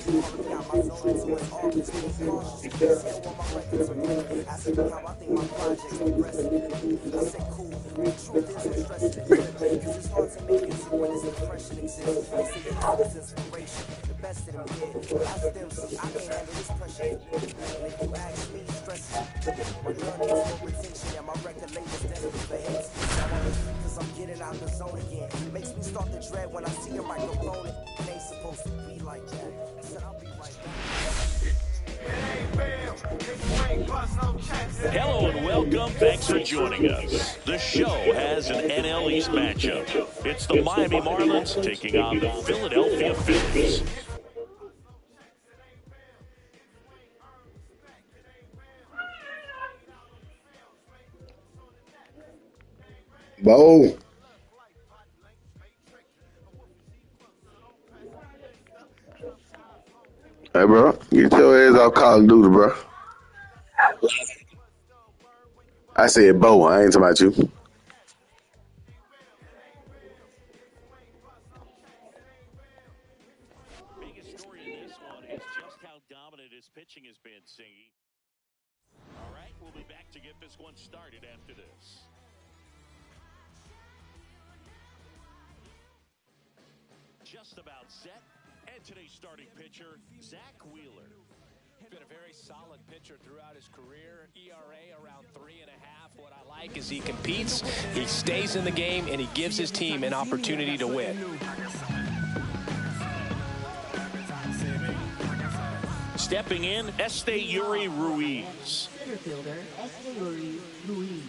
Already got my zone into his office. Being cautious. See, I want my record to move. Asking me how I think my project's progressing. I say cool. The truth is I'm stressing it. Cause it's hard to make music when this depression exists. They say you love is inspiration. The best of them did. Ask them, see, I can't handle this pressure. And if you ask me, stress my girl needs more attention and my record label's desperate for hits. Cause I'm getting out the zone again. Makes me start to dread when I see a microphone. It ain't supposed to be like that. I said I'll be right back. Hello and welcome. Thanks for joining us. The show has an NL East matchup. It's the Miami Marlins taking on the Philadelphia Phillies. Bo. Hey, bro. Get your ass off Call of Duty, bro. I said Bo. I ain't talking about you. Biggest story in this one is just how dominant his pitching has been, Singy. All right, we'll be back to get this one started after this. Just about set. And today's starting pitcher, Zach Wheeler. He's been a very solid pitcher throughout his career. ERA around 3.5. What I like is he competes, he stays in the game, and he gives his team an opportunity to win. Stepping in, Esteury Ruiz. Center fielder, Esteury Ruiz.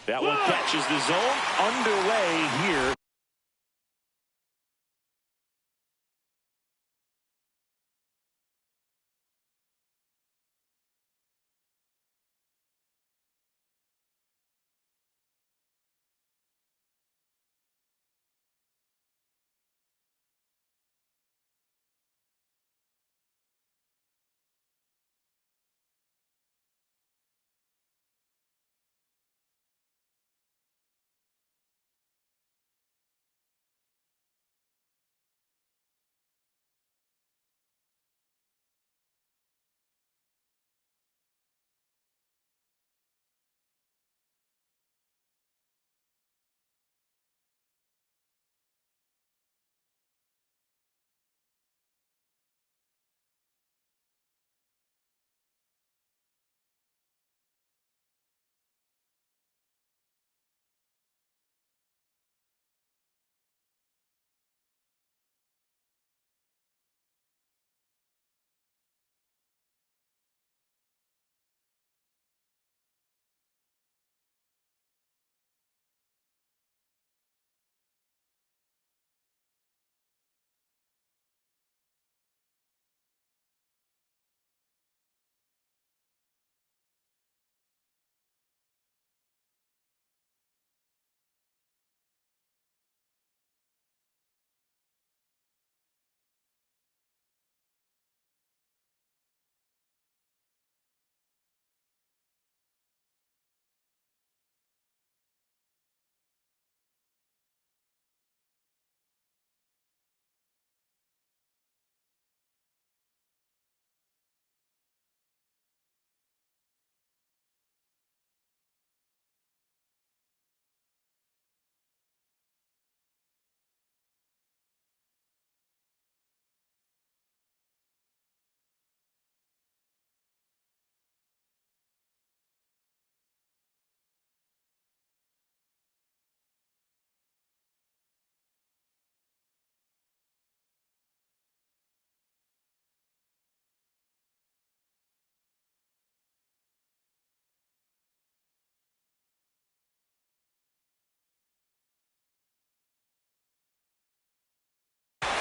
That one catches the zone. Underway here.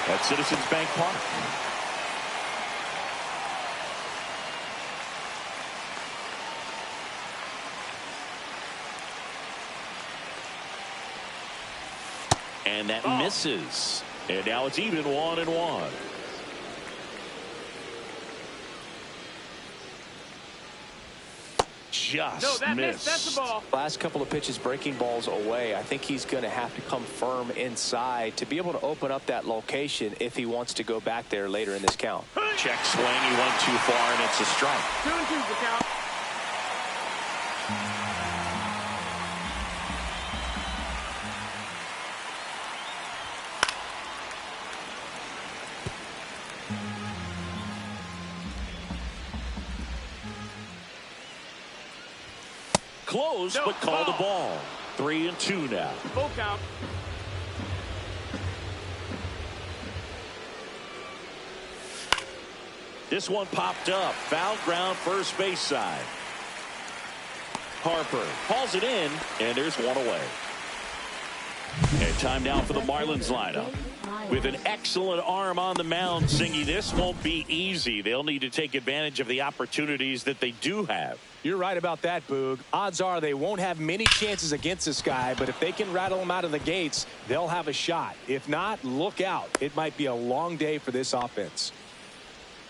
At Citizens Bank Park. And that misses. And now it's even 1-1. just missed. That's the ball. Last couple of pitches breaking balls away. I think he's going to have to come firm inside to be able to open up that location if he wants to go back there later in this count. Check swing. He went too far, and it's a strike. 2-2 the count. Close, but called a ball. 3-2 now. Full count. This one popped up. Foul ground, first base side. Harper hauls it in, and there's one away. And time now for the Marlins lineup. With an excellent arm on the mound, Singy, this won't be easy. They'll need to take advantage of the opportunities that they do have. You're right about that, Boog. Odds are they won't have many chances against this guy, but if they can rattle him out of the gates, they'll have a shot. If not, look out. It might be a long day for this offense.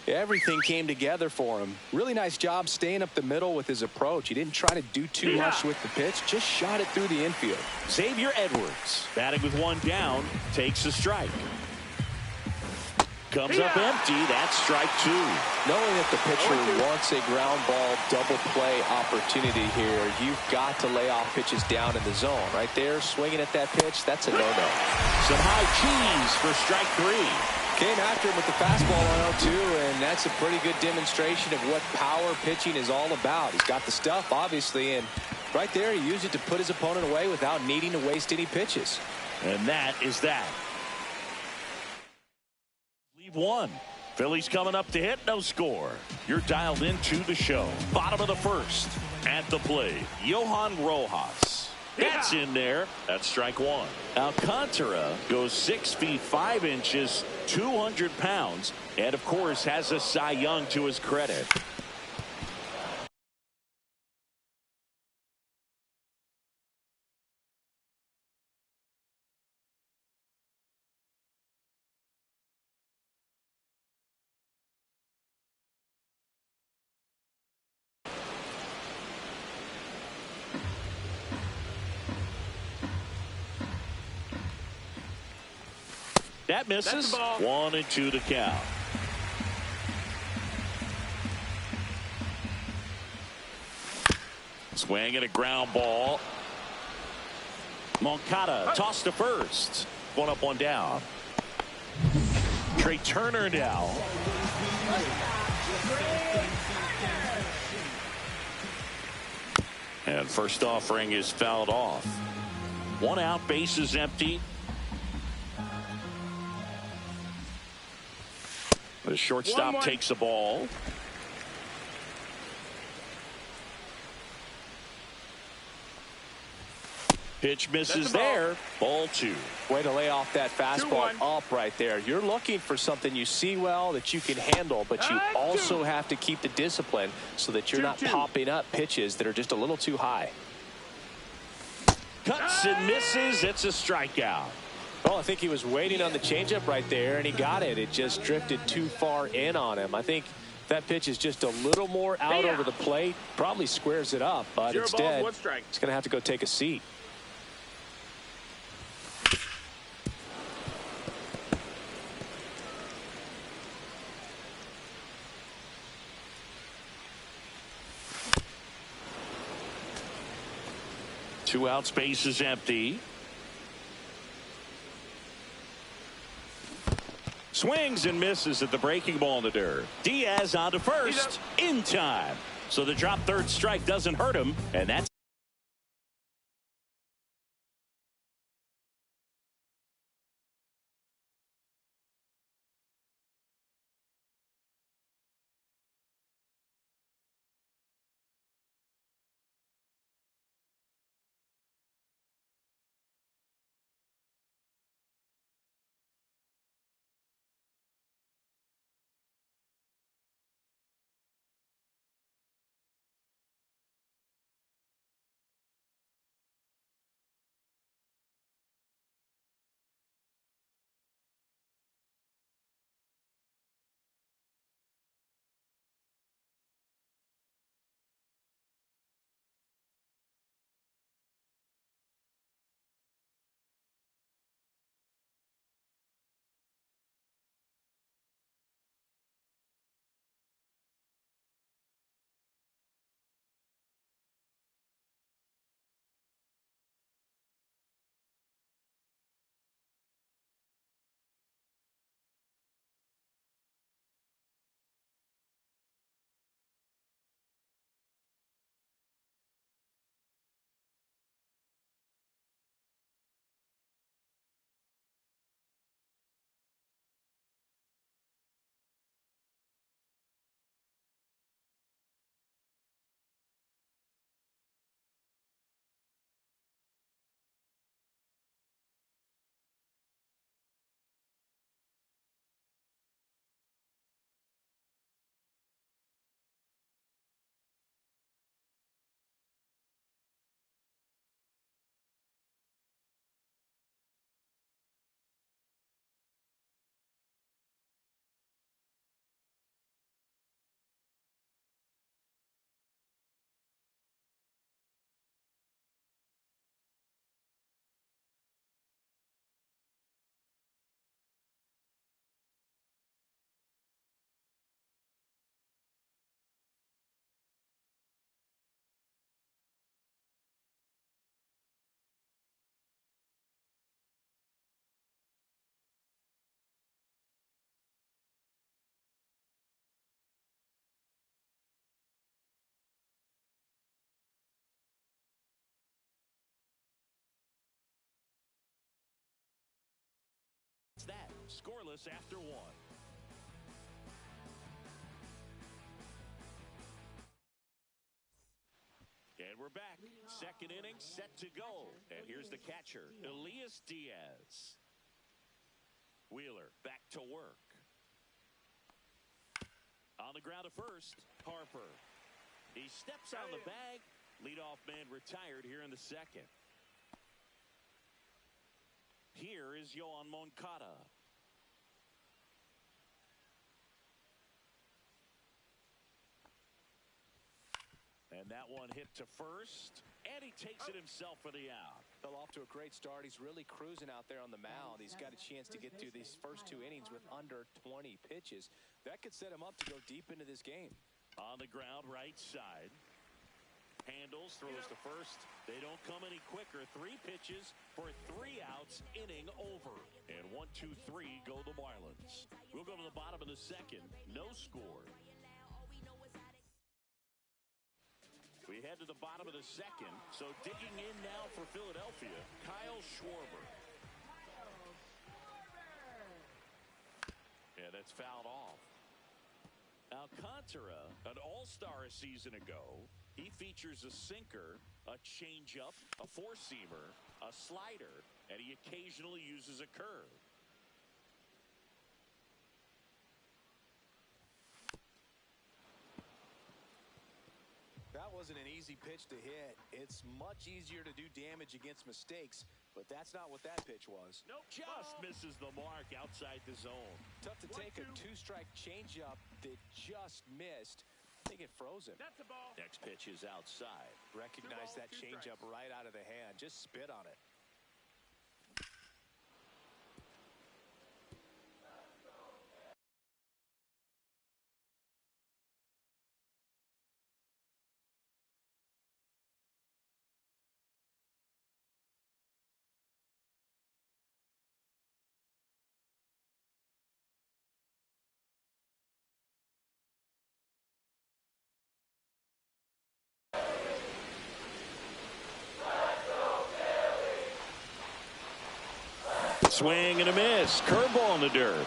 Everything came together for him. Really nice job staying up the middle with his approach. He didn't try to do too much with the pitch, just shot it through the infield. Xavier Edwards, batting with one down, takes a strike. Comes up empty. That's strike two. Knowing that the pitcher wants a ground ball double play opportunity here, you've got to lay off pitches down in the zone. Right there, swinging at that pitch, that's a no-no. Some high cheese for strike three. Came after him with the fastball on 0-2, and that's a pretty good demonstration of what power pitching is all about. He's got the stuff, obviously, and right there he used it to put his opponent away without needing to waste any pitches. And that is that. One. Phillies coming up to hit, no score. You're dialed into the show. Bottom of the first. At the plate, Johan Rojas. That's in there. That's strike one. Alcantara goes 6 feet 5 inches, 200 pounds, and of course has a Cy Young to his credit. That misses. 1-2 to count. Swing and a ground ball. Moncada tossed to first. One up, one down. Trey Turner now. And first offering is fouled off. One out, base is empty. The shortstop takes the ball. Pitch misses there. Ball two. Way to lay off that fastball up right there. You're looking for something you see well that you can handle, but you also have to keep the discipline so that you're not popping up pitches that are just a little too high. Cuts and misses. It's a strikeout. Well, I think he was waiting on the changeup right there, and he got it. It just drifted too far in on him. I think that pitch is just a little more out over the plate. Probably squares it up, but instead, he's going to have to go take a seat. Two out, space is empty. Swings and misses at the breaking ball in the dirt. Diaz on to first in time. So the drop third strike doesn't hurt him, and that's Scoreless after 1. And we're back. Second inning set to go. And here's the catcher, Elias Diaz. Wheeler back to work. On the ground to first, Harper. He steps on the bag. Leadoff man retired here in the second. Here is Yoan Moncada. And that one hit to first, and he takes it himself for the out. Fell off to a great start. He's really cruising out there on the mound. He's got a chance to get through these first 2 innings with under 20 pitches. That could set him up to go deep into this game. On the ground, right side. Handles, throws to first. They don't come any quicker. 3 pitches for 3 outs, inning over. And 1, 2, 3 go the Marlins. We'll go to the bottom of the second. No score. We head to the bottom of the second. So digging in now for Philadelphia, Kyle Schwarber. Yeah, that's fouled off. Alcantara, an all-star a season ago. He features a sinker, a changeup, a four-seamer, a slider, and he occasionally uses a curve. That wasn't an easy pitch to hit. It's much easier to do damage against mistakes, but that's not what that pitch was. Nope, just misses the mark outside the zone. Tough to take a 2-strike changeup that just missed. I think it froze him. That's a ball. Next pitch is outside. Recognize that changeup right out of the hand. Just spit on it. Swing and a miss. Curveball in the dirt.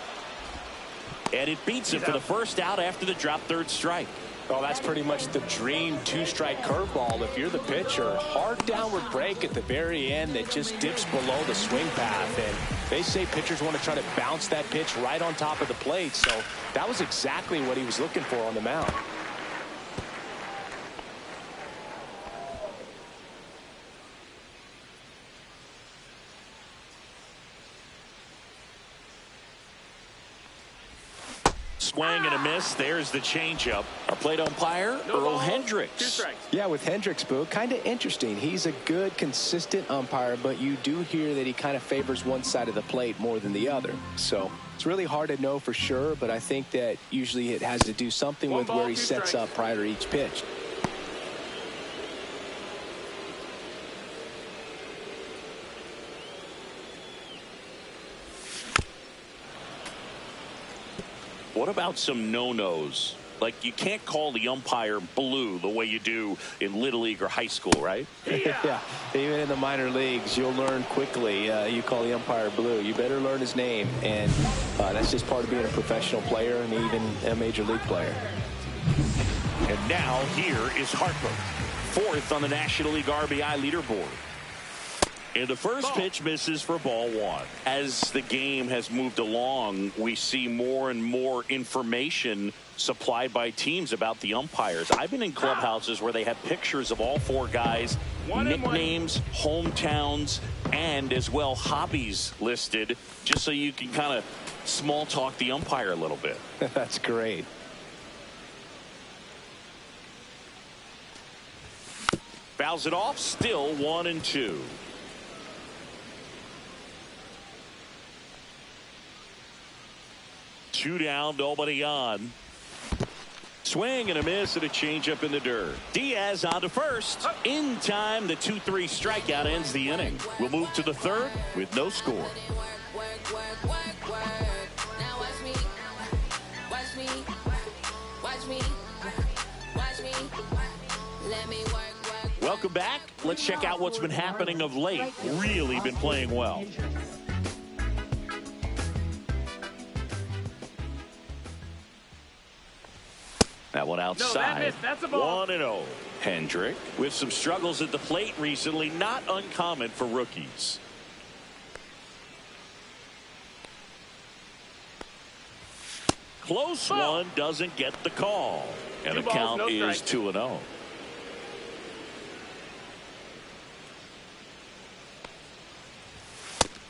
And it beats him for the first out after the drop third strike. Oh, that's pretty much the dream 2-strike curveball if you're the pitcher. Hard downward break at the very end that just dips below the swing path. And they say pitchers want to try to bounce that pitch right on top of the plate. So that was exactly what he was looking for on the mound. Swing and a miss. There's the changeup. Our plate umpire, Earl Hendricks. 2 strikes. Yeah, with Hendricks, Boo, kind of interesting. He's a good, consistent umpire, but you do hear that he kind of favors one side of the plate more than the other. So it's really hard to know for sure, but I think that usually it has to do something with where he sets up prior to each pitch. What about some no-nos? Like, you can't call the umpire blue the way you do in Little League or high school, right? Yeah, even in the minor leagues, you'll learn quickly. You call the umpire blue. You better learn his name, and that's just part of being a professional player and even a major league player. And now here is Harper, 4th on the National League RBI leaderboard. And the first pitch misses for ball 1. As the game has moved along, we see more and more information supplied by teams about the umpires. I've been in clubhouses where they have pictures of all 4 guys, nicknames, hometowns, and as well hobbies listed, just so you can kind of small talk the umpire a little bit. That's great. Fouls it off, still 1-2. Two down, nobody on. Swing and a miss and a changeup in the dirt. Diaz on to first. In time, the 2-3 strikeout ends the inning. We'll move to the third with no score. Welcome back. Let's check out what's been happening of late. Really been playing well. That one outside. That's a ball. 1-0. Hendrick with some struggles at the plate recently, not uncommon for rookies. Close one, doesn't get the call. And the count is 2-0.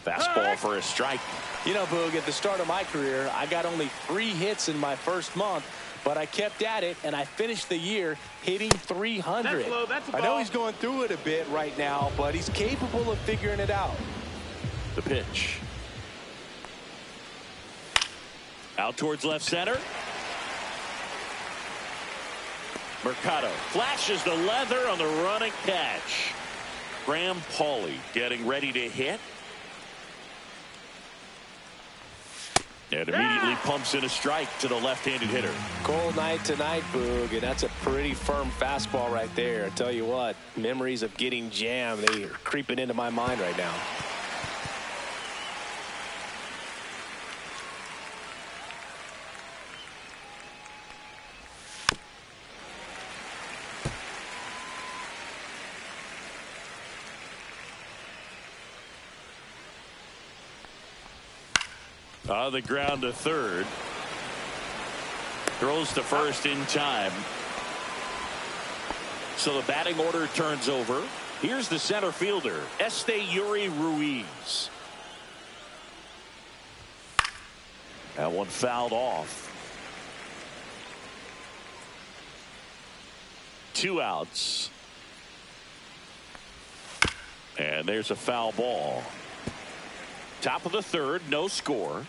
Fastball for a strike. You know, Boog, at the start of my career, I got only 3 hits in my first month, but I kept at it, and I finished the year hitting 300. That's low. That's a ball. I know he's going through it a bit right now, but he's capable of figuring it out. The pitch. Out towards left center. Mercado flashes the leather on the running catch. Graham Pauley getting ready to hit. And immediately pumps in a strike to the left-handed hitter. Cold night tonight, Boog, and that's a pretty firm fastball right there. I tell you what, memories of getting jammed, they are creeping into my mind right now. On the ground to third. Throws to first in time. So the batting order turns over. Here's the center fielder, Esteury Ruiz. That one fouled off. 2 outs. And there's a foul ball. Top of the third, no score.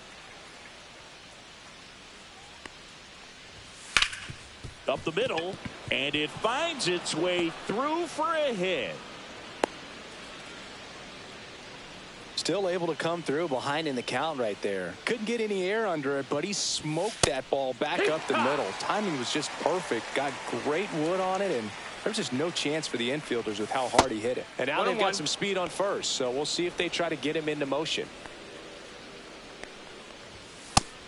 Up the middle, and it finds its way through for a hit. Still able to come through behind in the count right there. Couldn't get any air under it, but he smoked that ball back up the middle. Timing was just perfect. Got great wood on it, and there's just no chance for the infielders with how hard he hit it. And now they've got some speed on first, so we'll see if they try to get him into motion.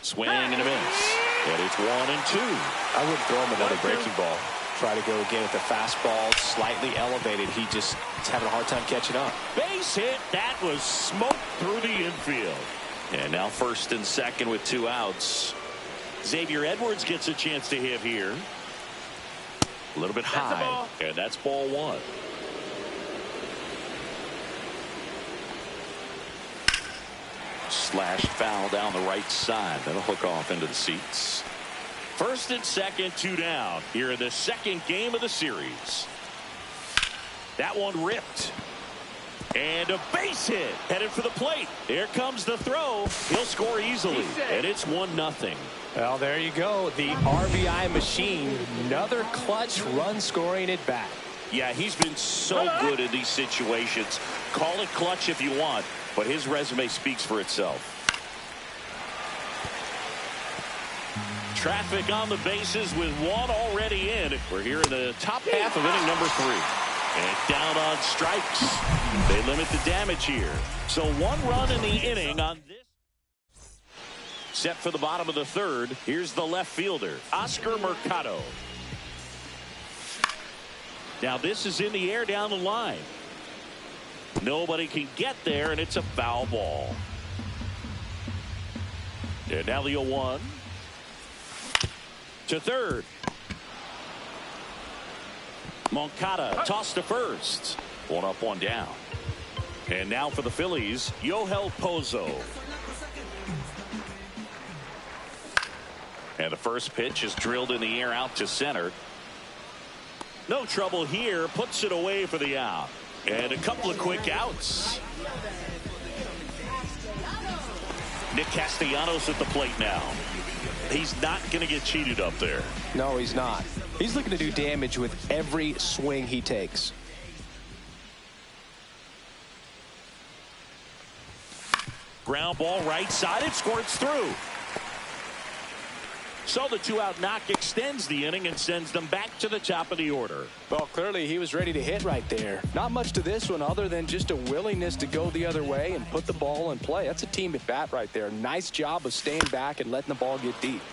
Swing and a miss. And it's 1-2. I wouldn't throw him another breaking ball. Try to go again with the fastball, slightly elevated. He's having a hard time catching up. Base hit. That was smoked through the infield. And now first and second with 2 outs. Xavier Edwards gets a chance to hit here. A little bit high. And that's ball 1. Slashed foul down the right side. That'll hook off into the seats. First and second, 2 down here in the second game of the series. That one ripped. And a base hit headed for the plate. Here comes the throw. He'll score easily. And it's 1-0. Well, there you go. The RBI machine. Another clutch run scoring at bat. Yeah, he's been so good in these situations. Call it clutch if you want, but his resume speaks for itself. Traffic on the bases with 1 already in. We're here in the top half of inning number 3. And down on strikes. They limit the damage here. So 1 run in the inning on this. Set for the bottom of the third. Here's the left fielder, Oscar Mercado. Now this is in the air down the line. Nobody can get there, and it's a foul ball. And now the 0-1. To third. Moncada tossed to first. 1 up, 1 down. And now for the Phillies, Yoel Pozo. And the first pitch is drilled in the air out to center. No trouble here. Puts it away for the out. And a couple of quick outs. Nick Castellanos at the plate now. He's not going to get cheated up there. No, he's not. He's looking to do damage with every swing he takes. Ground ball right side. It squirts through. So the 2-out knock extends the inning and sends them back to the top of the order. Well, clearly he was ready to hit right there. Not much to this one other than just a willingness to go the other way and put the ball in play. That's a team at bat right there. Nice job of staying back and letting the ball get deep.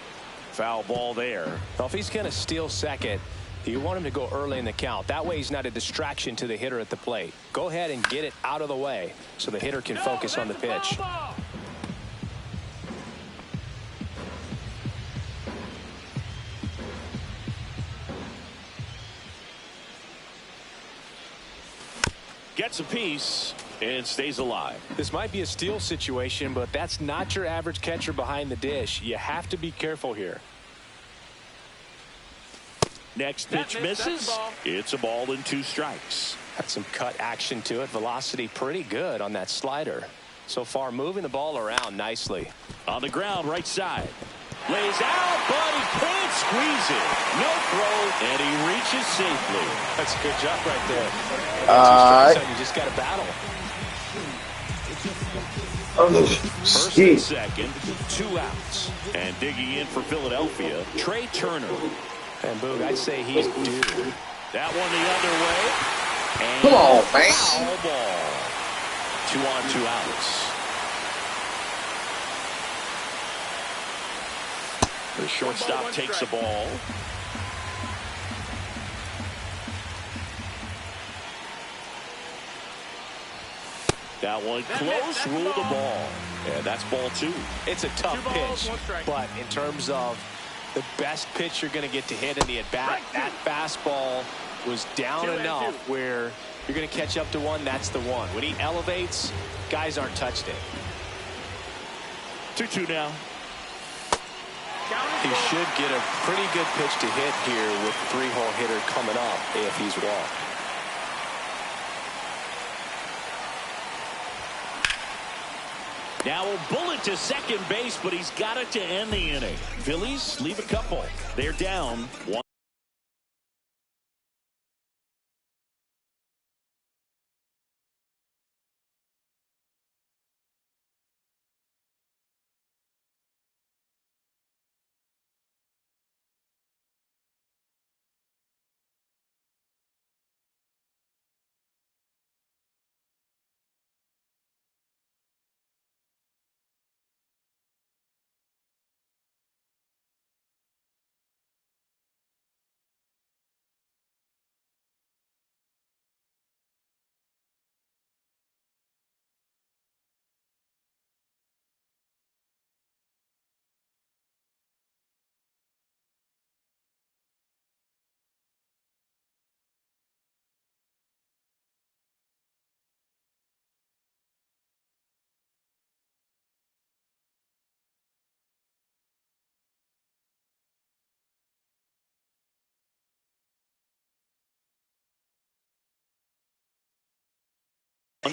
Foul ball there. Well, if he's going to steal second, you want him to go early in the count. That way he's not a distraction to the hitter at the plate. Go ahead and get it out of the way so the hitter can focus on the pitch. Gets a piece and stays alive. This might be a steal situation, but that's not your average catcher behind the dish. You have to be careful here. Next pitch misses. It's a ball and 2 strikes. Got some cut action to it. Velocity pretty good on that slider. So far moving the ball around nicely. On the ground, right side. Lays out, but he can't squeeze it. No throw, and he reaches safely. That's a good job right there. You just got to battle. First and second, 2 outs. And digging in for Philadelphia, Trey Turner. And Boog, I'd say he's due. That one the other way. And come on, man. Foul ball. 2 on, 2 outs. The shortstop takes the ball. That one close, rule the ball. And that's ball 2. It's a tough pitch, but in terms of the best pitch you're going to get to hit in the at-bat, that fastball was down enough where you're going to catch up to one. That's the one. When he elevates, guys aren't touched it. 2-2 now. He should get a pretty good pitch to hit here with the 3-hole hitter coming up if he's walked. Now a bullet to second base, but he's got it to end the inning. Phillies leave a couple. They're down 1.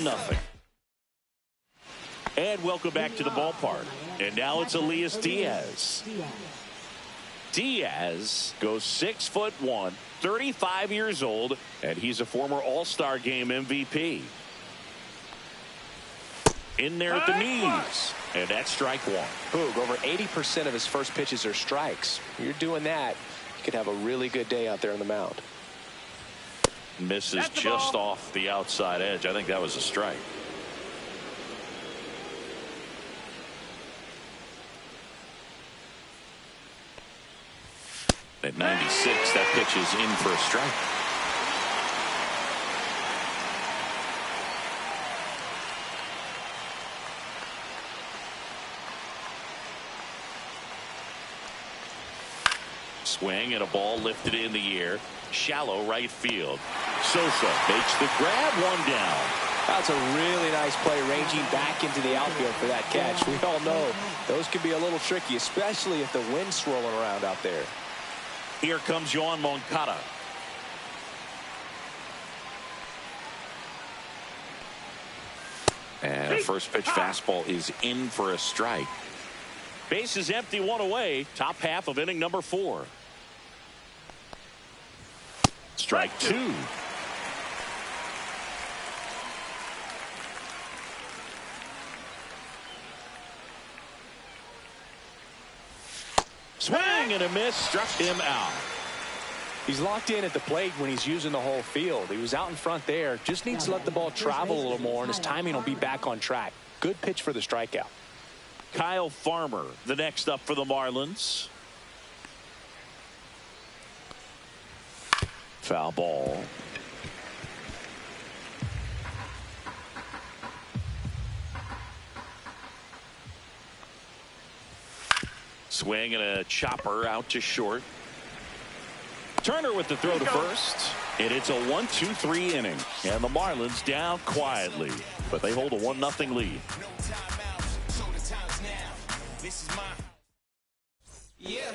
Nothing. And welcome back to the ballpark. And now it's Elias Diaz. Diaz goes 6'1", 35 years old, and he's a former All-Star Game MVP. In there at the knees, and that's strike 1. Boog, over 80% of his first pitches are strikes. You're doing that, you could have a really good day out there on the mound. Misses just off the outside edge. I think that was a strike. At 96, that pitch is in for a strike. Swing and a ball lifted in the air. Shallow right field. Sosa makes the grab, 1 down. That's a really nice play, ranging back into the outfield for that catch. We all know those can be a little tricky, especially if the wind's swirling around out there. Here comes Yoan Moncada. And a first pitch fastball is in for a strike. Base is empty, 1 away. Top half of inning number 4. Strike 2. Swing and a miss, struck him out. He's locked in at the plate when he's using the whole field. He was out in front there. Just needs to let the ball travel a little more, and his timing will be back on track. Good pitch for the strikeout. Kyle Farmer, the next up for the Marlins. Foul ball. Swing and a chopper out to short. Turner with the throw to first. And it's a 1-2-3 inning. And the Marlins down quietly. But they hold a 1-0 lead.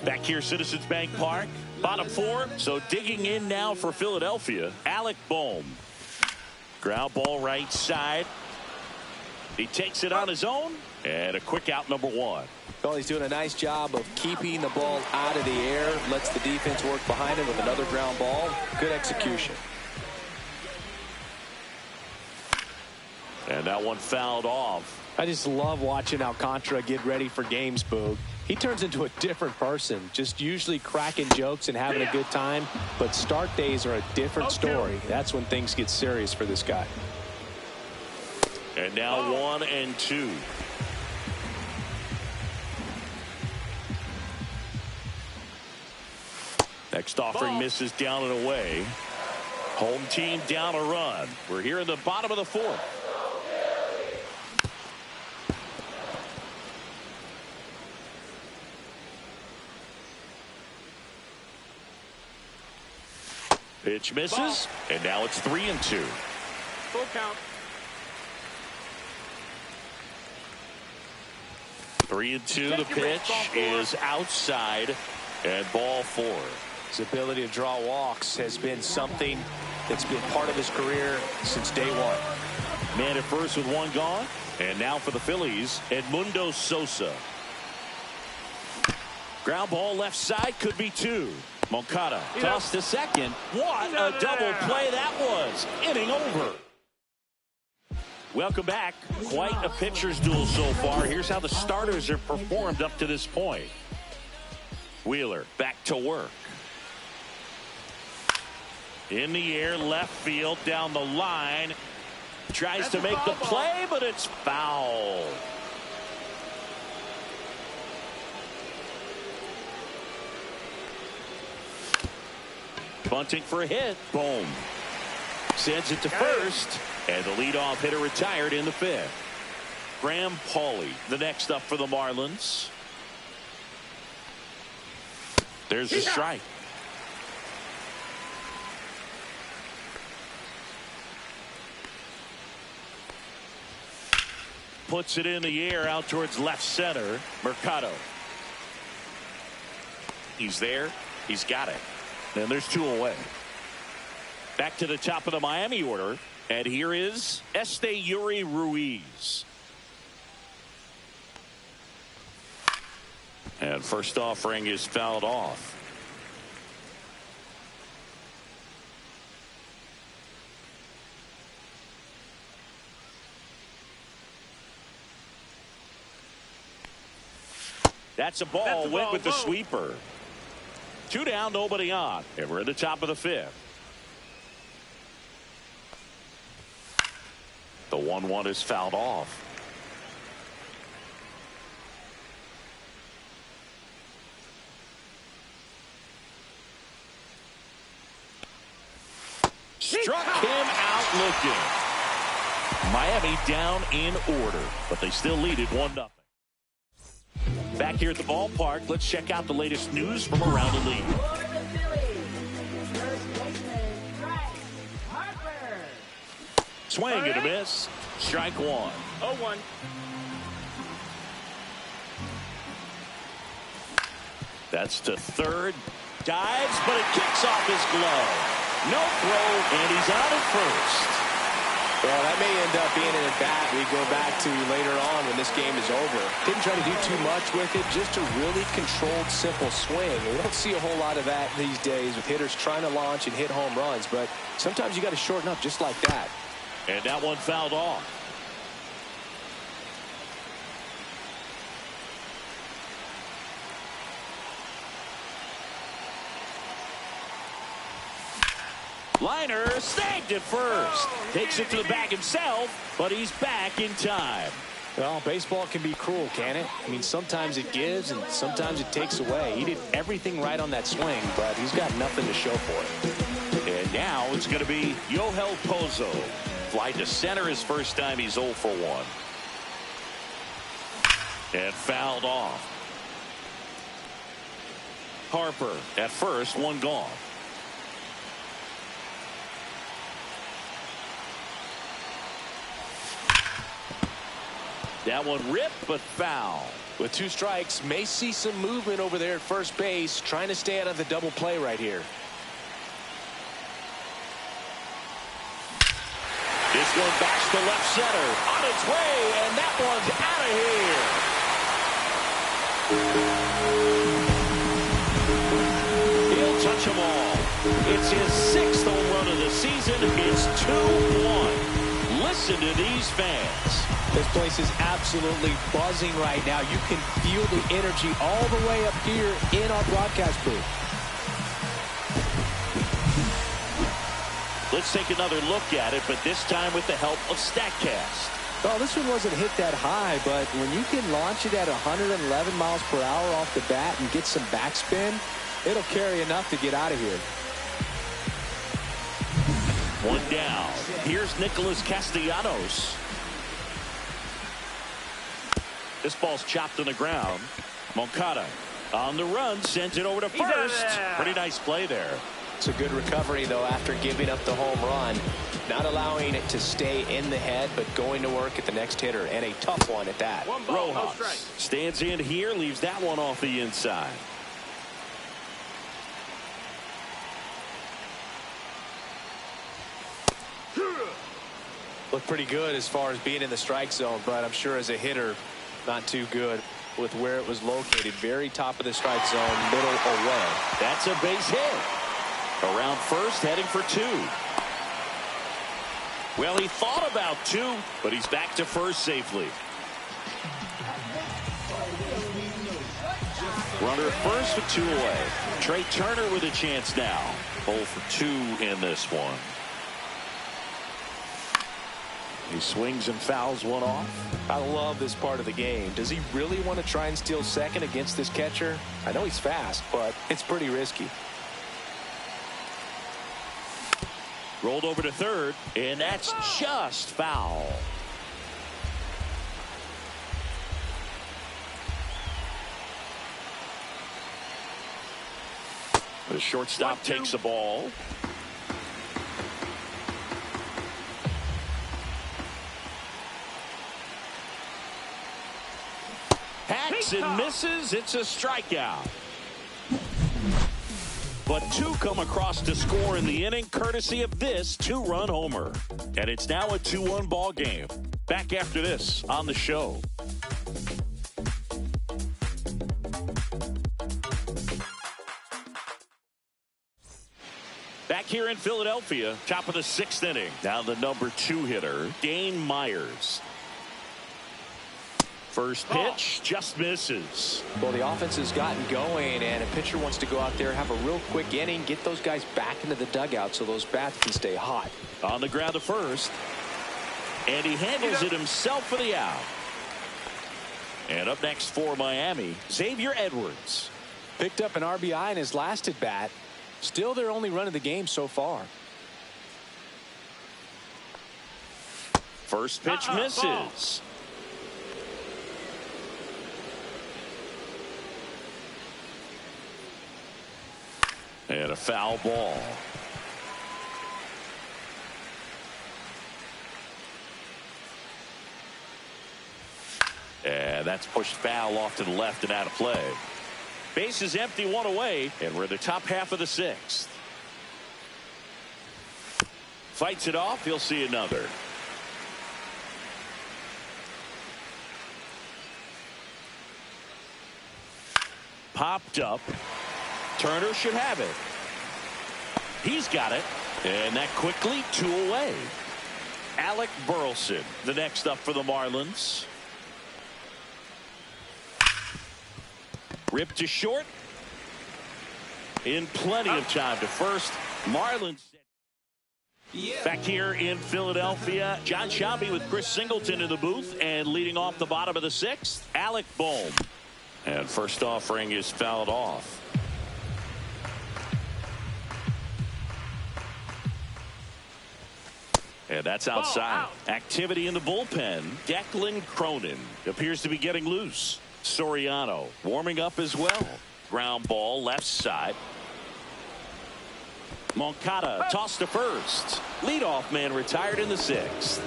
Back here, Citizens Bank Park. Bottom four. So digging in now for Philadelphia. Alec Bohm. Ground ball right side. He takes it on his own. And a quick out, number one. Well, he's doing a nice job of keeping the ball out of the air. Lets the defense work behind him with another ground ball. Good execution. And that one fouled off. I just love watching Alcantara get ready for games, Boog. He turns into a different person, just usually cracking jokes and having a good time. But start days are a different story. That's when things get serious for this guy. And now 1-2. Next offering misses down and away. Home team down a run. We're here in the bottom of the fourth. Pitch misses, and now it's 3-2. Full count. 3-2. The pitch is outside, and ball four. His ability to draw walks has been something that's been part of his career since day one. Man at first with one gone. And now for the Phillies, Edmundo Sosa. Ground ball left side, could be two. Moncada tossed to second. What a double play that was. Inning over. Welcome back. Quite a pitcher's duel so far. Here's how the starters have performed up to this point. Wheeler back to work. In the air, left field, down the line. Tries to make the play, but it's foul. Bunting for a hit. Boom. Sends it to first. And the leadoff hitter retired in the fifth. Graham Pauley, the next up for the Marlins. There's a strike. Puts it in the air out towards left center. Mercado. He's there. He's got it. And there's two away. Back to the top of the Miami order. And here is Esteury Ruiz. And first offering is fouled off. That's a ball. Went with the sweeper. Two down, nobody on. And we're at the top of the fifth. The 1-1 is fouled off. Struck him out looking. Miami down in order, but they still lead it 1-0. Back here at the ballpark, let's check out the latest news from around the league. Swing and a miss. Strike one. 0-1. That's to third. Dives, but it kicks off his glove. No throw, and he's out at first. Well, that may end up being an at-bat we go back to later on when this game is over. Didn't try to do too much with it, just a really controlled, simple swing. We don't see a whole lot of that these days with hitters trying to launch and hit home runs, but sometimes you got to shorten up just like that. And that one fouled off. Liner snagged it first. Takes it to the bag himself, but he's back in time. Well, baseball can be cruel, can it? I mean, sometimes it gives and sometimes it takes away. He did everything right on that swing, but he's got nothing to show for it. And now it's going to be Yoel Pozo. Fly to center his first time. He's 0 for 1. And fouled off. Harper at first, one gone. That one ripped, but foul. With 2 strikes, may see some movement over there at first base, trying to stay out of the double play right here. This one backs to left center. On its way, and that one's out of here. He'll touch them all. It's his 6th home run of the season. It's 2-1. Listen to these fans. This place is absolutely buzzing right now. You can feel the energy all the way up here in our broadcast booth. Let's take another look at it, but this time with the help of StatCast. Well, this one wasn't hit that high, but when you can launch it at 111 miles per hour off the bat and get some backspin, it'll carry enough to get out of here. One down. Here's Nicholas Castellanos. This ball's chopped on the ground. Moncada on the run, sends it over to first. Pretty nice play there. It's a good recovery, though, after giving up the home run. Not allowing it to stay in the head, but going to work at the next hitter, and a tough one at that. Rojas stands in here, leaves that one off the inside. Looked pretty good as far as being in the strike zone, but I'm sure as a hitter, not too good with where it was located. Very top of the strike zone, middle away. That's a base hit. Around first, heading for 2. Well, he thought about 2, but he's back to first safely. Runner at first with 2 away. Trey Turner with a chance now. 0 for 2 in this one. He swings and fouls one off. I love this part of the game. Does he really want to try and steal second against this catcher? I know he's fast, but it's pretty risky. Rolled over to third, and that's just foul. The shortstop takes the ball. Hacks and misses. It's a strikeout. But 2 come across to score in the inning, courtesy of this 2-run homer. And it's now a 2-1 ball game. Back after this on the show. Back here in Philadelphia, top of the 6th inning. Now the number 2 hitter, Dane Myers. First pitch just misses. Well, the offense has gotten going, and a pitcher wants to go out there, have a real quick inning, get those guys back into the dugout so those bats can stay hot. On the ground to first. And he handles it himself for the out. And up next for Miami, Xavier Edwards. Picked up an RBI in his last at bat. Still their only run of the game so far. First pitch misses. And a foul ball. And that's pushed foul off to the left and out of play. Base is empty, 1 away, and we're in the top half of the 6th. Fights it off. He'll see another. Popped up. Turner should have it. He's got it. And that quickly 2 away. Alec Burleson, the next up for the Marlins. Ripped to short. In plenty of time to first. Marlins. Back here in Philadelphia, John Sciambi with Chris Singleton in the booth, and leading off the bottom of the 6th, Alec Bohm. And first offering is fouled off. And that's outside. Activity in the bullpen. Declan Cronin appears to be getting loose. Soriano warming up as well. Ground ball left side. Moncada tossed to first. Leadoff man retired in the 6th.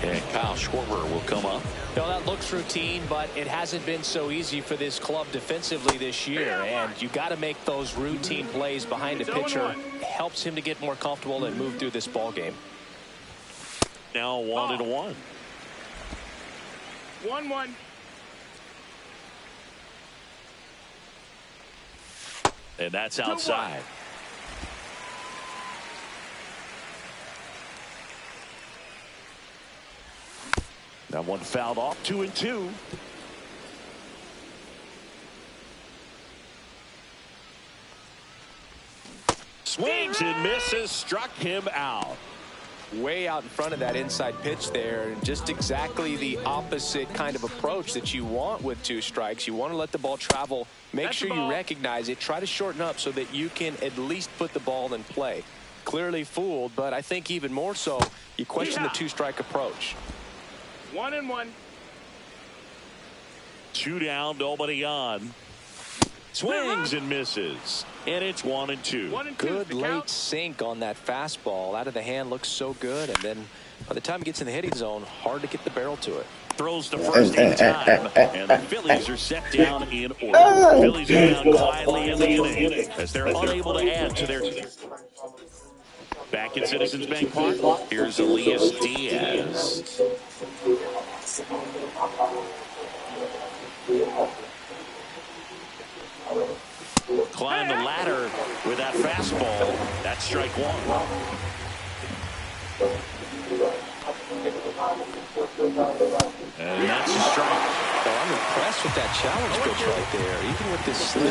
And Kyle Schwarber will come up. Now that looks routine, but it hasn't been so easy for this club defensively this year. And you got to make those routine plays behind a pitcher. It helps him to get more comfortable and move through this ball game. Now 1-1. 1-1. And that's outside. That one fouled off. 2-2. Swings and misses. Struck him out. Way out in front of that inside pitch there, and just exactly the opposite kind of approach that you want with 2 strikes. You want to let the ball travel, make sure you recognize it, try to shorten up so that you can at least put the ball in play. Clearly fooled, but I think even more so, you question the 2-strike approach. 1-1. 2 down, nobody on. Swings and misses. And it's 1-2. Good late sink on that fastball. Out of the hand, looks so good. And then by the time it gets in the hitting zone, hard to get the barrel to it. Throws to first in time. And the Phillies are set down in order. The Phillies are down quietly in the inning as they're unable to add to their... Back at Citizens Bank Park, here's Elias Diaz. Climb the ladder with that fastball. That's strike 1. And that's a strike. Well, I'm impressed with that challenge pitch right there. Even with this slim,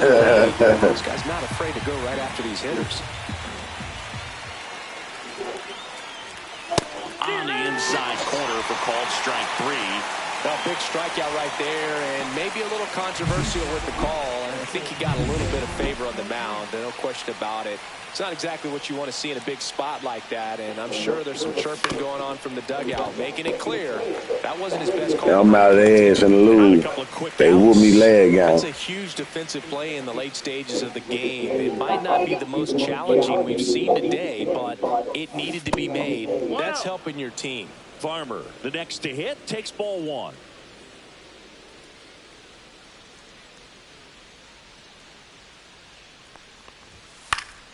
this guy's not afraid to go right after these hitters. On the inside corner for called strike 3. Well, big strikeout right there, and maybe a little controversial with the call. I think he got a little bit of favor on the mound. No question about it. It's not exactly what you want to see in a big spot like that, and I'm sure there's some chirping going on from the dugout, making it clear that wasn't his best call. I'm out of their ass and lose. They whooped me leg out. That's a huge defensive play in the late stages of the game. It might not be the most challenging we've seen today, but it needed to be made. That's helping your team. Farmer, the next to hit, takes ball 1.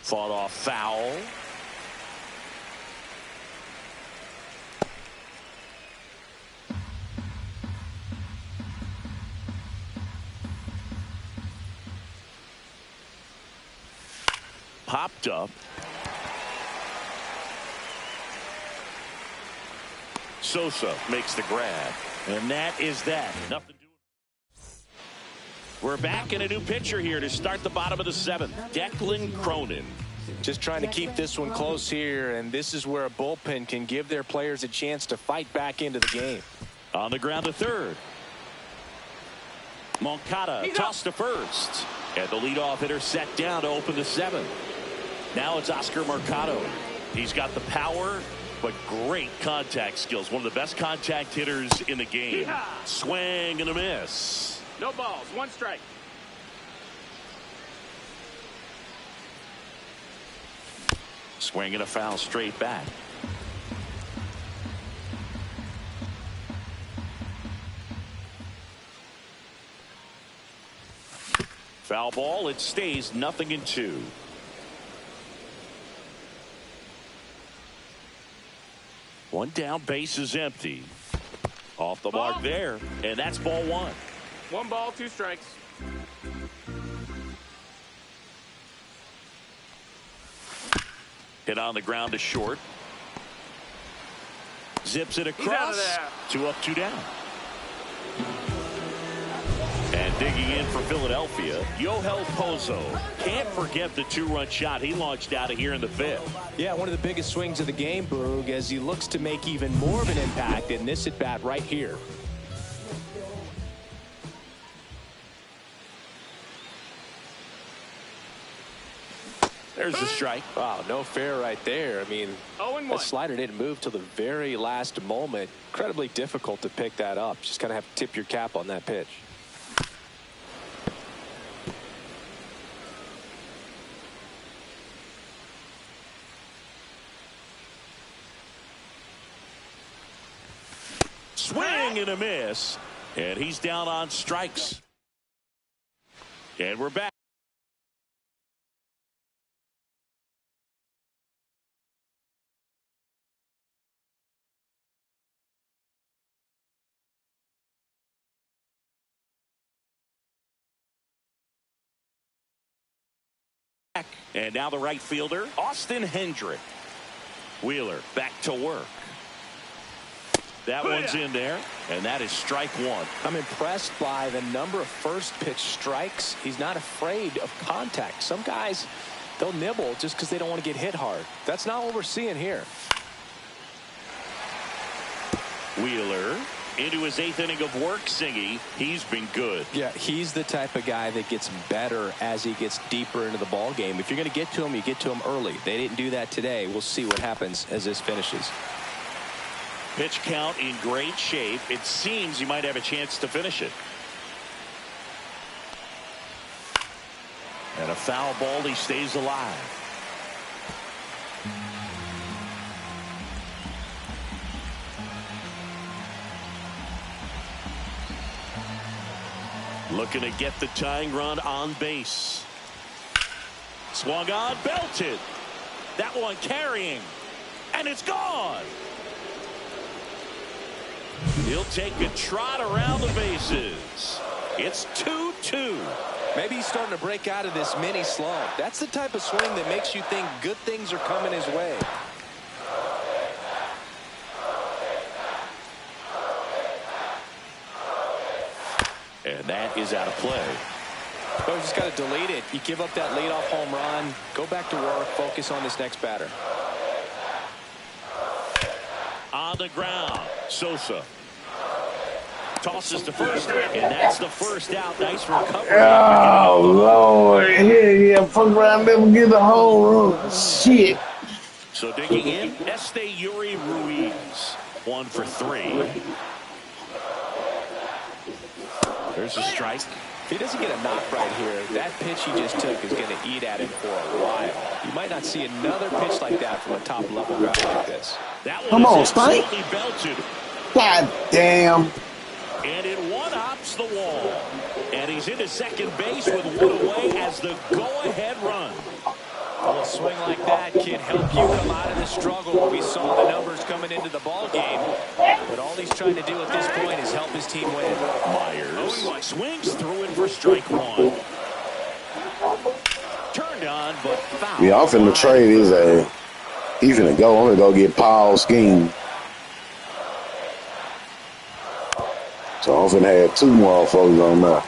Fought off foul. Popped up. Sosa makes the grab. And that is that. Nothing to it. We're back in a new pitcher here to start the bottom of the 7th. Declan Cronin. Just trying to keep this one close here, and this is where a bullpen can give their players a chance to fight back into the game. On the ground to third. Moncada tossed to first. And the leadoff hitter set down to open the 7th. Now it's Oscar Mercado. He's got the power, but great contact skills. One of the best contact hitters in the game. Swing and a miss. No balls. 1 strike. Swing and a foul straight back. Foul ball. It stays 0-2. One down, base is empty. Off the mark there, and that's ball 1. 1 ball, 2 strikes. Hit on the ground to short. Zips it across. 2 up, 2 down. And digging in for Philadelphia, Yoel Pozo. Can't forget the 2-run shot he launched out of here in the 5th. Yeah, one of the biggest swings of the game, Boog, as he looks to make even more of an impact in this at-bat right here. There's the strike. Wow, no fair right there. I mean, 0-1. that slider didn't move till the very last moment. Incredibly difficult to pick that up. Just kind of have to tip your cap on that pitch. Swing and a miss. And he's down on strikes. And we're back. And now the right fielder, Austin Hendrick. Wheeler back to work. That one's in there, and that is strike one. I'm impressed by the number of first pitch strikes. He's not afraid of contact. Some guys, they'll nibble just because they don't want to get hit hard. That's not what we're seeing here. Wheeler into his 8th inning of work. Singy, he's been good. Yeah, he's the type of guy that gets better as he gets deeper into the ball game. If you're going to get to him, you get to him early. They didn't do that today. We'll see what happens as this finishes. Pitch count in great shape. It seems you might have a chance to finish it. And a foul ball. He stays alive. Looking to get the tying run on base. Swung on, belted. That one carrying. And it's gone. He'll take a trot around the bases. It's 2-2. Maybe he's starting to break out of this mini slump. That's the type of swing that makes you think good things are coming his way. And that is out of play. Oh, you just got to delete it. You give up that leadoff home run. Go back to work. Focus on this next batter. On the ground, Sosa tosses to first, and that's the first out. Nice recovery. Oh, Lord. Yeah, fuck around, never get a home run. Shit. So digging in, Esteury Ruiz, 1 for 3. There's a strike. If he doesn't get a knock right here, that pitch he just took is going to eat at him for a while. You might not see another pitch like that from a top-level guy like this. That one Come on, is Spike. absolutely belted. God damn. And it one-hops the wall. And he's into second base with one away as the go-ahead run. Well, a swing like that can help you come out of the struggle. We saw the numbers coming into the ball game. But all he's trying to do at this point is help his team win. Myers swings through it for strike one. Turned on, but foul. Yeah, I'm finna trade his ass. He finna go. I'm gonna go get Paul's scheme. So I'm finna have 2 motherfuckers on that.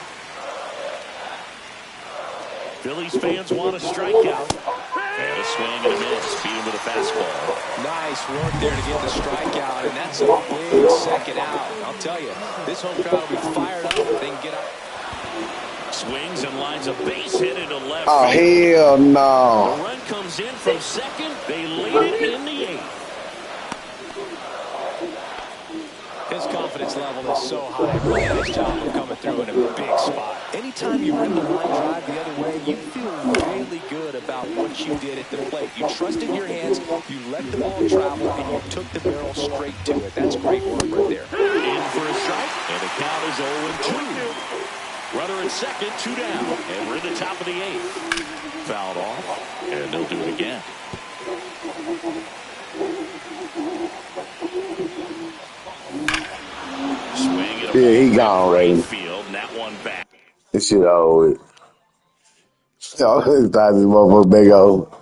Phillies fans want a strikeout. And a swing and a miss. Beat him with a fastball. Nice work there to get the strikeout, and that's a big second out. I'll tell you, this home crowd will be fired up if they can get up. Swings and lines a base hit into left. Oh, hell no. The run comes in from second. They lead it in the 8th. His confidence level is so high. Really nice job of coming through in a big spot. Anytime you run the line drive the other way, you feel really good about what you did at the plate. You trusted your hands, you let the ball travel, and you took the barrel straight to it. That's great work right there. In for a strike, and the count is 0-2. Runner at second, 2 down, and we're in the top of the 8th. Fouled off, and they'll do it again. Swing at a Yeah, he gone, Ray. field, and that one back. This shit over with. Yo, I thought this motherfucker big old.